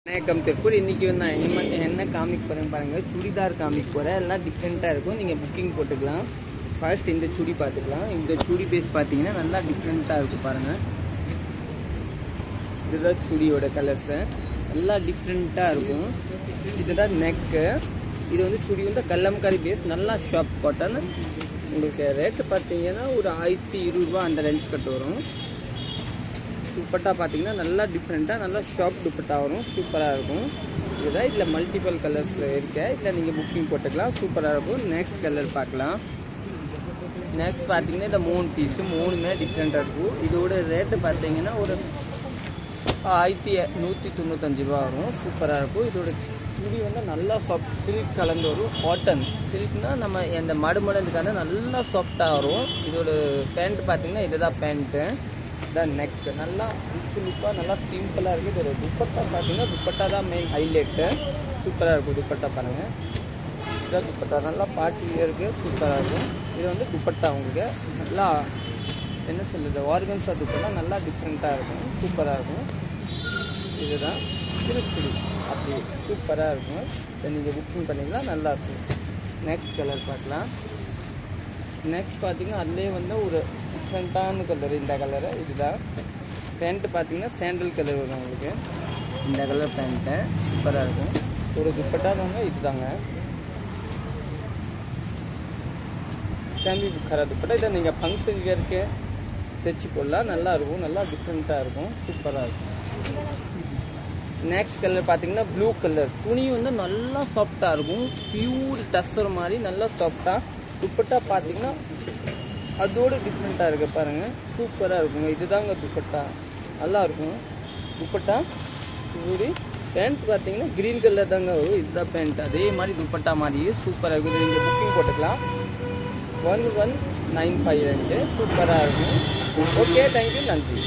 வணக்கம் திருப்பூர். இன்றைக்கி வந்து நான் என்ன காமிக் போகிறேன்னு பாருங்கள். சுடிதார் காமிக் போகிறேன். எல்லாம் டிஃப்ரெண்ட்டாக இருக்கும். நீங்கள் புக்கிங் போட்டுக்கலாம். ஃபர்ஸ்ட் இந்த சுடி பார்த்துக்கலாம். இந்த சுடி பேஸ் பார்த்தீங்கன்னா நல்லா டிஃப்ரெண்ட்டாக இருக்கும் பாருங்கள். இதுதான் சுடியோட கலர்ஸு. எல்லாம் டிஃப்ரெண்ட்டாக இருக்கும். இதுதான் நெக்கு. இது வந்து சுடி வந்து கல்லம்காரி பேஸ், நல்லா ஷாப் காட்டன். உங்களுக்கு ரேட்டு பார்த்தீங்கன்னா ஒரு 1020 ரூபா அந்த ரேஞ்ச் கட்டு வரும். துப்பட்டா பார்த்தீங்கன்னா நல்லா டிஃப்ரெண்ட்டாக நல்லா ஷாப் துப்பட்டா வரும். சூப்பராக இருக்கும். இதுதான் இதில் மல்டிபிள் கலர்ஸ் இருக்கு. இதில் நீங்கள் புக்கிங் போட்டுக்கலாம். சூப்பராக இருக்கும். நெக்ஸ்ட் கலர் பார்க்கலாம். நெக்ஸ்ட் பார்த்தீங்கன்னா இந்த 3 பீஸு 3மே டிஃப்ரெண்ட்டாக இருக்கும். இதோட ரேட்டு பார்த்தீங்கன்னா ஒரு 1195 ரூபா வரும். சூப்பராக இருக்கும். இதோட துணி வந்து நல்லா சாஃப்ட் சில்க் கலந்து வரும். காட்டன் சில்க்னால் நம்ம இந்த மடுமடந்துக்காக நல்லா சாஃப்டாக வரும். இதோட பேண்ட் பார்த்தீங்கன்னா இதுதான் பேண்ட்டு. தான் நெக் நல்லா ரிச் லுக்காக நல்லா சிம்பிளாக இருக்குது. இது ஒரு துப்பட்டா பார்த்தீங்கன்னா துப்பட்டா தான் மெயின் ஹைலைட்டு. சூப்பராக இருக்கும். துப்பட்டா பாருங்கள். இதுதான் துப்பட்டா நல்லா பார்ட்டியாக இருக்குது. சூப்பராக இருக்கும். இது வந்து துப்பட்டா உங்களுக்கு நல்லா என்ன சொல்லுது ஆர்கன்ஸா துப்பட்டா நல்லா டிஃப்ரெண்ட்டாக இருக்கும். சூப்பராக இருக்கும். இதுதான் திருச்சுடி அப்படி சூப்பராக இருக்கும். இதை நீங்கள் புக்கிங் பண்ணிங்கன்னா நல்லாயிருக்கும். நெக்ஸ்ட் கலர் பார்க்கலாம். நெக்ஸ்ட் பார்த்தீங்கன்னா அதுலேயே வந்து ஒரு டிஃப்ரெண்ட்டான கலர். இந்த கலரு இதுதான் பேண்ட்டு பார்த்தீங்கன்னா சாண்டல் கலர் வரும் உங்களுக்கு. இந்த கலர் பேண்ட்டு சூப்பராக இருக்கும். ஒரு துப்பட்டா தாங்க இதுதாங்க சாமி புக்கார துப்பட்டா. இதை நீங்கள் ஃபங்க்ஷன் வேருக்கு தைச்சி போடலாம். நல்லா இருக்கும். நல்லா டிஃப்ரெண்ட்டாக இருக்கும். சூப்பராக இருக்கும். நெக்ஸ்ட் கலர் பார்த்தீங்கன்னா ப்ளூ கலர். துணி வந்து நல்லா சாஃப்டாக இருக்கும். பியூர் டஸ்ஸர் மாதிரி நல்லா சாஃப்டாக. துப்பட்டா பார்த்தீங்கன்னா அதோடு டிஃப்ரெண்ட்டாக இருக்குது பாருங்கள். சூப்பராக இருக்குங்க. இதுதாங்க துப்பட்டா. நல்லாயிருக்கும் துப்பட்டா. இப்படி பேண்ட் பார்த்தீங்கன்னா க்ரீன் கலர் தாங்க வரும். இதுதான் பேண்ட். அதே மாதிரி துப்பட்டா மாதிரியே சூப்பராக இருக்குது. நீங்கள் புக்கிங் போட்டுக்கலாம். 1195 ரேஞ்சு. சூப்பராக இருக்கும். ஓகே, தேங்க்யூ, நன்றி.